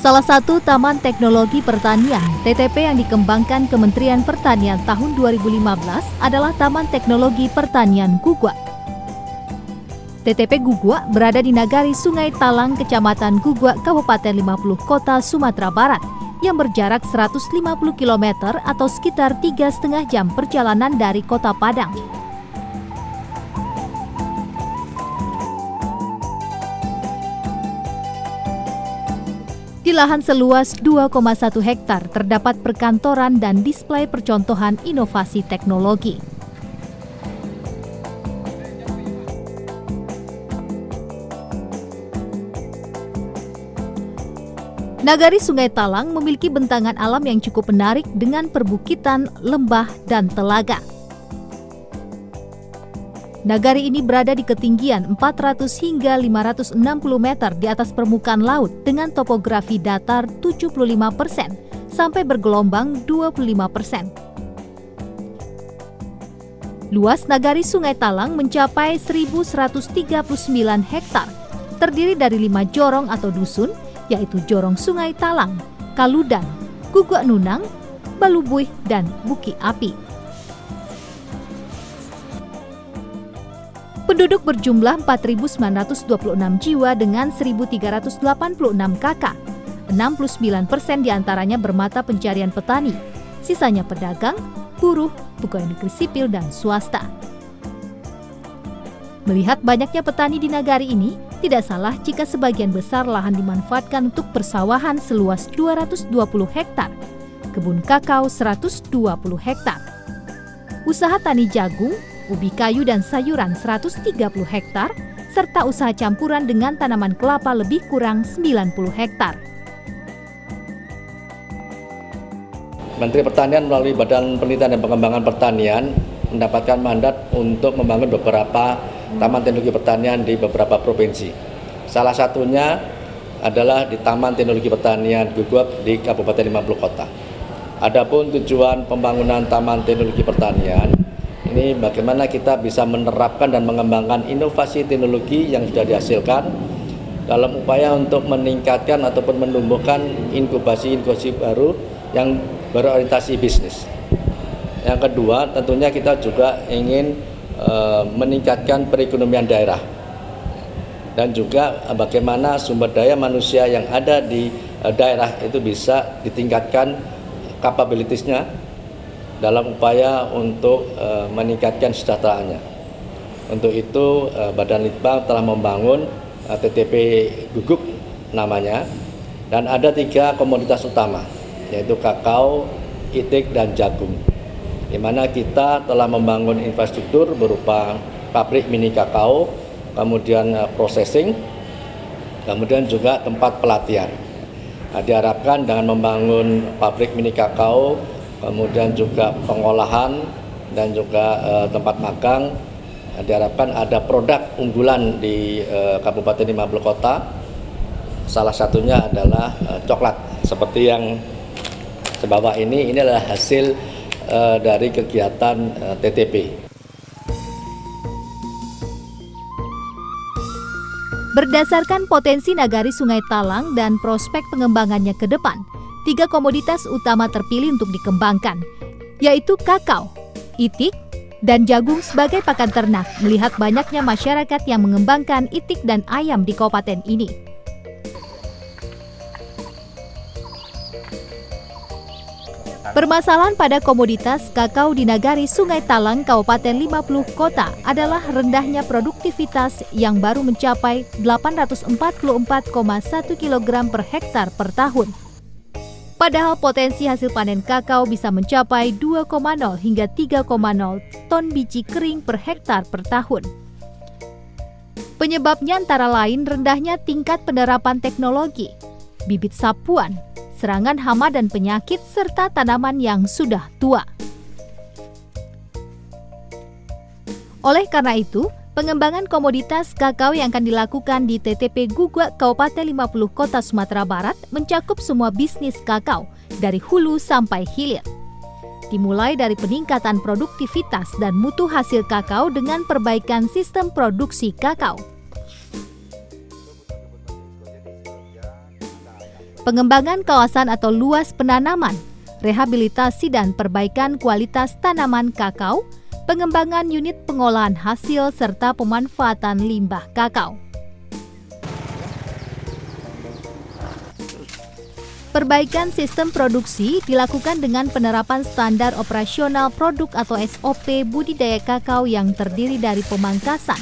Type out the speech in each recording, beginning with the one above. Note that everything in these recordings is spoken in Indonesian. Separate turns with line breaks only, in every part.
Salah satu Taman Teknologi Pertanian (TTP) yang dikembangkan Kementerian Pertanian tahun 2015 adalah Taman Teknologi Pertanian Gugua. TTP Gugua berada di Nagari Sungai Talang, Kecamatan Gugua, Kabupaten 50 Kota, Sumatera Barat, yang berjarak 150 km atau sekitar 3,5 jam perjalanan dari Kota Padang. Di lahan seluas 2,1 hektar terdapat perkantoran dan display percontohan inovasi teknologi. Nagari Sungai Talang memiliki bentangan alam yang cukup menarik dengan perbukitan, lembah, dan telaga. Nagari ini berada di ketinggian 400 hingga 560 meter di atas permukaan laut dengan topografi datar 75% sampai bergelombang 25%. Luas Nagari Sungai Talang mencapai 1.139 hektar, terdiri dari 5 jorong atau dusun, yaitu Jorong Sungai Talang, Kaludan, Gugua Nunang, Balubuih, dan Buki Api. Penduduk berjumlah 4.926 jiwa dengan 1.386 kakak. 69% diantaranya bermata pencarian petani, sisanya pedagang, buruh, pegawai negeri sipil, dan swasta. Melihat banyaknya petani di nagari ini, tidak salah jika sebagian besar lahan dimanfaatkan untuk persawahan seluas 220 hektar, kebun kakao 120 hektar, usaha tani jagung, ubi kayu dan sayuran 130 hektar, serta usaha campuran dengan tanaman kelapa lebih kurang 90 hektar.
Menteri Pertanian melalui Badan Penelitian dan Pengembangan Pertanian mendapatkan mandat untuk membangun beberapa taman teknologi pertanian di beberapa provinsi. Salah satunya adalah di Taman Teknologi Pertanian Gugua di Kabupaten 50 Kota. Adapun tujuan pembangunan Taman Teknologi Pertanian ini bagaimana kita bisa menerapkan dan mengembangkan inovasi teknologi yang sudah dihasilkan dalam upaya untuk meningkatkan ataupun menumbuhkan inkubasi-inkubasi baru yang berorientasi bisnis. Yang kedua, tentunya kita juga ingin meningkatkan perekonomian daerah dan juga bagaimana sumber daya manusia yang ada di daerah itu bisa ditingkatkan kapabilitasnya dalam upaya untuk meningkatkan kesejahteraannya. Untuk itu Badan Litbang telah membangun TTP Guguk namanya, dan ada 3 komoditas utama, yaitu kakao, itik, dan jagung, di mana kita telah membangun infrastruktur berupa pabrik mini kakao, kemudian processing, kemudian juga tempat pelatihan. Nah, diharapkan dengan membangun pabrik mini kakao, kemudian juga pengolahan dan juga tempat magang, diharapkan ada produk unggulan di Kabupaten 50 Kota. Salah satunya adalah coklat, seperti yang sebawah ini adalah hasil dari kegiatan TTP.
Berdasarkan potensi Nagari Sungai Talang dan prospek pengembangannya ke depan, 3 komoditas utama terpilih untuk dikembangkan, yaitu kakao, itik, dan jagung sebagai pakan ternak, melihat banyaknya masyarakat yang mengembangkan itik dan ayam di kabupaten ini. Permasalahan pada komoditas kakao di Nagari Sungai Talang, Kabupaten 50 Kota adalah rendahnya produktivitas yang baru mencapai 844,1 kg per hektar per tahun. Padahal potensi hasil panen kakao bisa mencapai 2,0 hingga 3,0 ton biji kering per hektar per tahun. Penyebabnya antara lain rendahnya tingkat penerapan teknologi, bibit sapuan, serangan hama dan penyakit, serta tanaman yang sudah tua. Oleh karena itu, pengembangan komoditas kakao yang akan dilakukan di TTP Gugua Kabupaten 50 Kota Sumatera Barat mencakup semua bisnis kakao dari hulu sampai hilir. Dimulai dari peningkatan produktivitas dan mutu hasil kakao dengan perbaikan sistem produksi kakao. pengembangan kawasan atau luas penanaman, rehabilitasi dan perbaikan kualitas tanaman kakao, pengembangan unit pengolahan hasil serta pemanfaatan limbah kakao. Perbaikan sistem produksi dilakukan dengan penerapan standar operasional produk atau SOP budidaya kakao yang terdiri dari pemangkasan,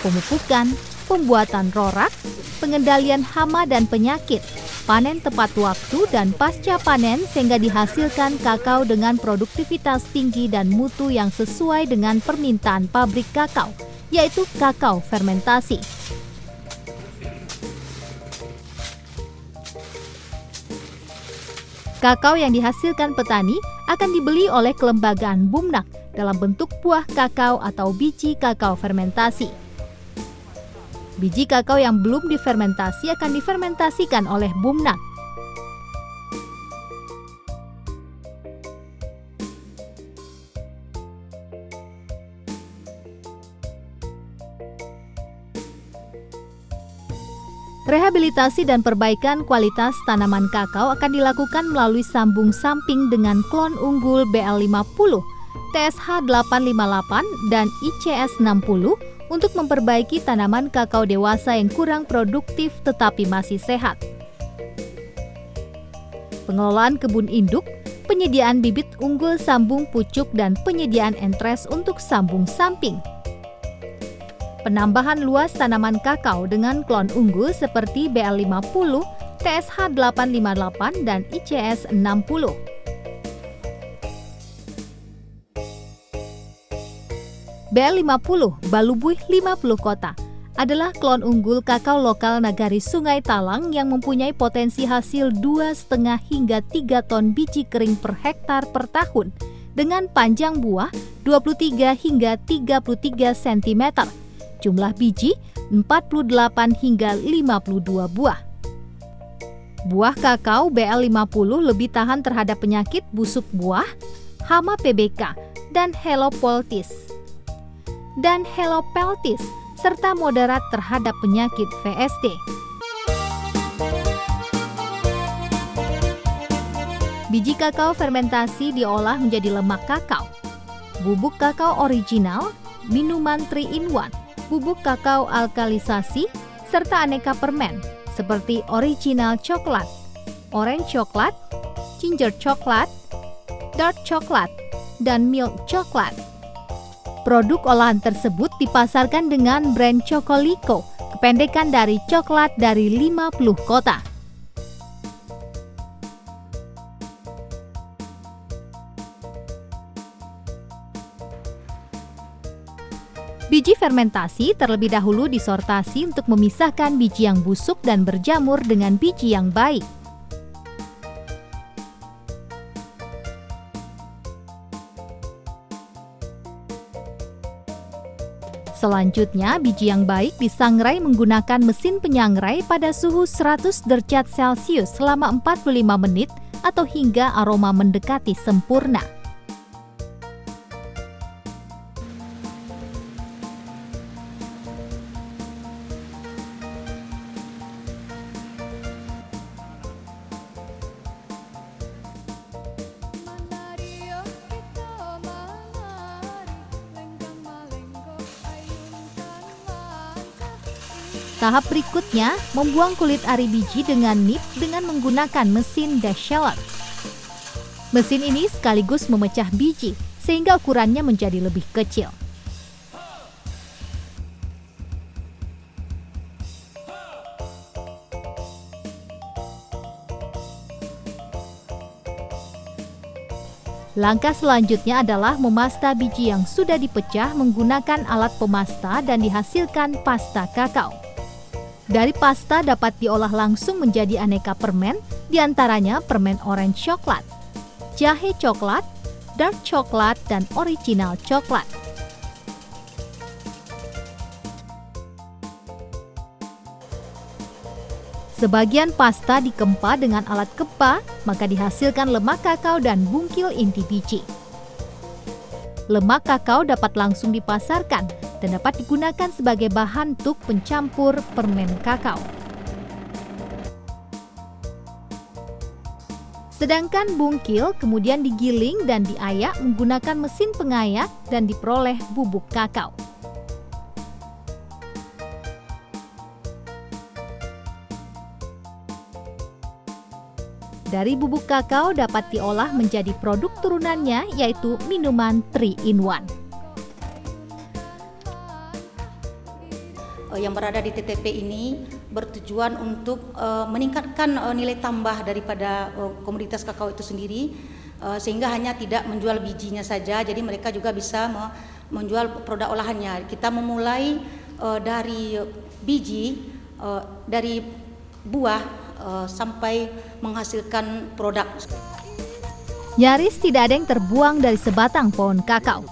pemupukan, pembuatan rorak, pengendalian hama dan penyakit, panen tepat waktu dan pasca panen sehingga dihasilkan kakao dengan produktivitas tinggi dan mutu yang sesuai dengan permintaan pabrik kakao, yaitu kakao fermentasi. Kakao yang dihasilkan petani akan dibeli oleh kelembagaan Bumnak dalam bentuk buah kakao atau biji kakao fermentasi. Biji kakao yang belum difermentasi akan difermentasikan oleh Bumnak. Rehabilitasi dan perbaikan kualitas tanaman kakao akan dilakukan melalui sambung samping dengan klon unggul BL50, TSH858, dan ICS60 untuk memperbaiki tanaman kakao dewasa yang kurang produktif tetapi masih sehat. Pengelolaan kebun induk, penyediaan bibit unggul sambung pucuk dan penyediaan entres untuk sambung samping. Penambahan luas tanaman kakao dengan klon unggul seperti BL50, TSH858, dan ICS60. BL50 Balubuih 50 Kota adalah klon unggul kakao lokal Nagari Sungai Talang yang mempunyai potensi hasil 2,5 hingga 3 ton biji kering per hektar per tahun dengan panjang buah 23 hingga 33 cm. Jumlah biji 48 hingga 52 buah. Buah kakao BL50 lebih tahan terhadap penyakit busuk buah, hama PBK, dan helopeltis, serta moderat terhadap penyakit VSD. Biji kakao fermentasi diolah menjadi lemak kakao, bubuk kakao original, minuman 3-in-1, bubuk kakao alkalisasi, serta aneka permen seperti original coklat, orange coklat, ginger coklat, dark coklat, dan milk coklat. Produk olahan tersebut dipasarkan dengan brand Cocoliko, kependekan dari coklat dari 50 kota. Biji fermentasi terlebih dahulu disortasi untuk memisahkan biji yang busuk dan berjamur dengan biji yang baik. Selanjutnya, biji yang baik disangrai menggunakan mesin penyangrai pada suhu 100 derajat Celcius selama 45 menit atau hingga aroma mendekati sempurna. Tahap berikutnya, membuang kulit ari biji dengan nip dengan menggunakan mesin desheller. Mesin ini sekaligus memecah biji sehingga ukurannya menjadi lebih kecil. Langkah selanjutnya adalah memasta biji yang sudah dipecah menggunakan alat pemasta dan dihasilkan pasta kakao. Dari pasta dapat diolah langsung menjadi aneka permen, diantaranya permen orange coklat, jahe coklat, dark coklat, dan original coklat. Sebagian pasta dikempa dengan alat kempa, maka dihasilkan lemak kakao dan bungkil inti biji. Lemak kakao dapat langsung dipasarkan dan dapat digunakan sebagai bahan untuk pencampur permen kakao. Sedangkan bungkil kemudian digiling dan diayak menggunakan mesin pengayak dan diperoleh bubuk kakao. Dari bubuk kakao dapat diolah menjadi produk turunannya, yaitu minuman 3-in-1.
Yang berada di TTP ini bertujuan untuk meningkatkan nilai tambah daripada komoditas kakao itu sendiri, sehingga hanya tidak menjual bijinya saja, jadi mereka juga bisa menjual produk olahannya. Kita memulai dari biji, dari buah, sampai menghasilkan produk.
Nyaris tidak ada yang terbuang dari sebatang pohon kakao.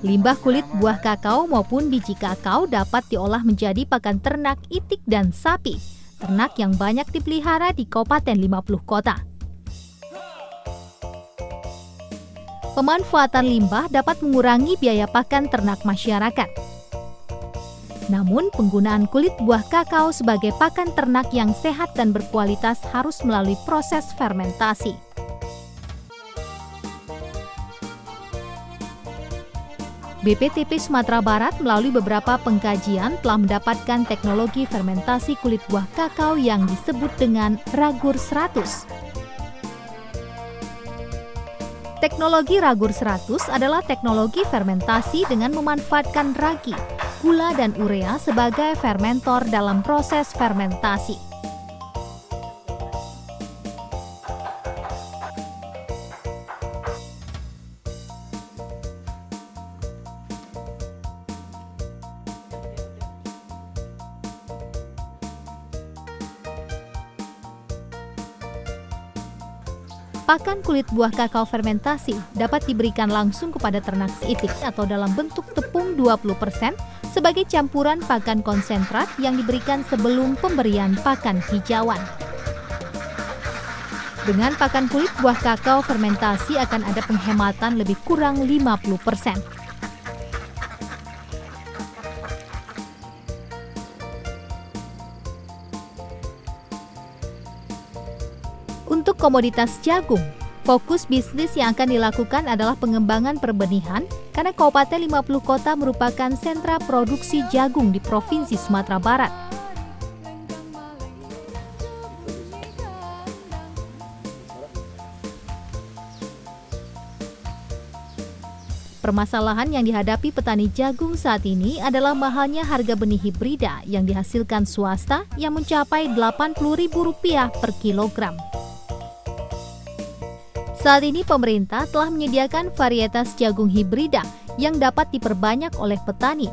Limbah kulit buah kakao maupun biji kakao dapat diolah menjadi pakan ternak itik dan sapi, ternak yang banyak dipelihara di Kabupaten 50 Kota. Pemanfaatan limbah dapat mengurangi biaya pakan ternak masyarakat. Namun, penggunaan kulit buah kakao sebagai pakan ternak yang sehat dan berkualitas harus melalui proses fermentasi. BPTP Sumatera Barat melalui beberapa pengkajian telah mendapatkan teknologi fermentasi kulit buah kakao yang disebut dengan Ragur 100. Teknologi Ragur 100 adalah teknologi fermentasi dengan memanfaatkan ragi, gula dan urea sebagai fermentor dalam proses fermentasi. Pakan kulit buah kakao fermentasi dapat diberikan langsung kepada ternak seitik atau dalam bentuk tepung 20% sebagai campuran pakan konsentrat yang diberikan sebelum pemberian pakan hijauan. Dengan pakan kulit buah kakao fermentasi akan ada penghematan lebih kurang 50%. Untuk komoditas jagung, fokus bisnis yang akan dilakukan adalah pengembangan perbenihan karena Kabupaten 50 Kota merupakan sentra produksi jagung di Provinsi Sumatera Barat. Permasalahan yang dihadapi petani jagung saat ini adalah mahalnya harga benih hibrida yang dihasilkan swasta yang mencapai Rp80.000 per kilogram. Saat ini pemerintah telah menyediakan varietas jagung hibrida yang dapat diperbanyak oleh petani.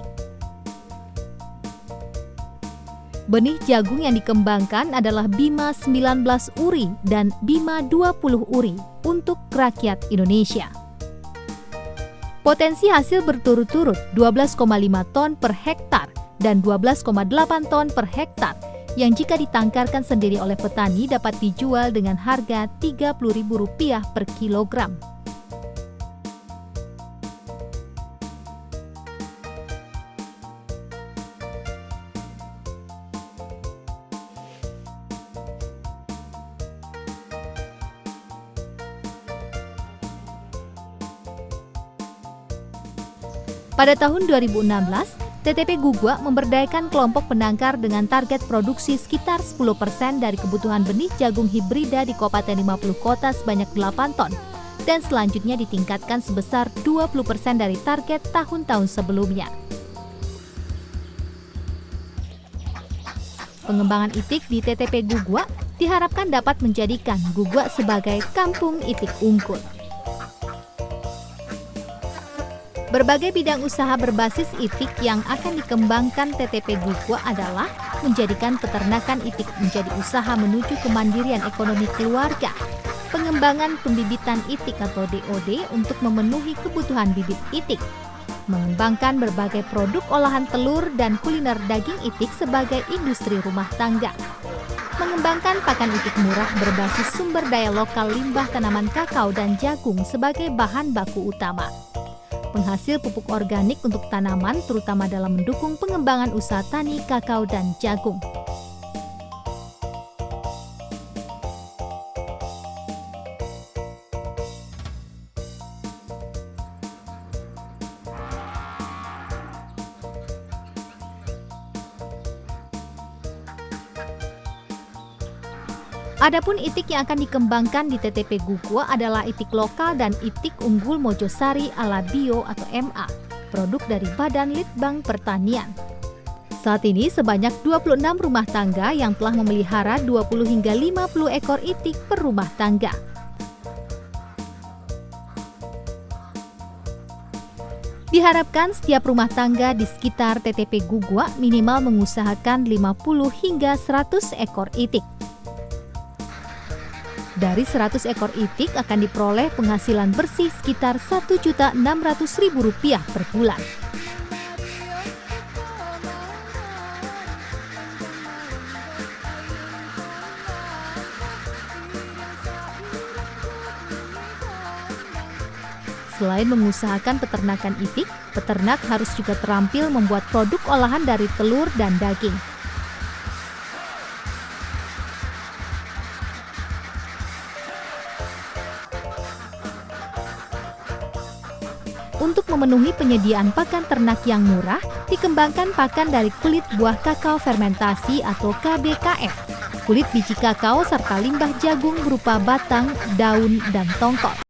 Benih jagung yang dikembangkan adalah Bima 19 Uri dan Bima 20 Uri untuk rakyat Indonesia. Potensi hasil berturut-turut 12,5 ton per hektar dan 12,8 ton per hektar yang jika ditangkarkan sendiri oleh petani dapat dijual dengan harga Rp30.000 per kilogram. Pada tahun 2016, TTP Gugwa memberdayakan kelompok penangkar dengan target produksi sekitar 10% dari kebutuhan benih jagung hibrida di Kabupaten 50 Kota sebanyak 8 ton, dan selanjutnya ditingkatkan sebesar 20% dari target tahun-tahun sebelumnya. Pengembangan itik di TTP Gugwa diharapkan dapat menjadikan Gugwa sebagai kampung itik unggul. Berbagai bidang usaha berbasis itik yang akan dikembangkan TTP Gugwa adalah menjadikan peternakan itik menjadi usaha menuju kemandirian ekonomi keluarga, pengembangan pembibitan itik atau DOD untuk memenuhi kebutuhan bibit itik, mengembangkan berbagai produk olahan telur dan kuliner daging itik sebagai industri rumah tangga, mengembangkan pakan itik murah berbasis sumber daya lokal limbah tanaman kakao dan jagung sebagai bahan baku utama, penghasil pupuk organik untuk tanaman terutama dalam mendukung pengembangan usaha tani kakao dan jagung. Adapun itik yang akan dikembangkan di TTP Gugua adalah itik lokal dan itik unggul Mojosari ala Bio atau MA, produk dari Badan Litbang Pertanian. Saat ini sebanyak 26 rumah tangga yang telah memelihara 20 hingga 50 ekor itik per rumah tangga. Diharapkan setiap rumah tangga di sekitar TTP Gugua minimal mengusahakan 50 hingga 100 ekor itik. Dari 100 ekor itik akan diperoleh penghasilan bersih sekitar Rp1.600.000 per bulan. Selain mengusahakan peternakan itik, peternak harus juga terampil membuat produk olahan dari telur dan daging. Untuk memenuhi penyediaan pakan ternak yang murah, dikembangkan pakan dari kulit buah kakao fermentasi atau KBKF, kulit biji kakao serta limbah jagung berupa batang, daun, dan tongkol.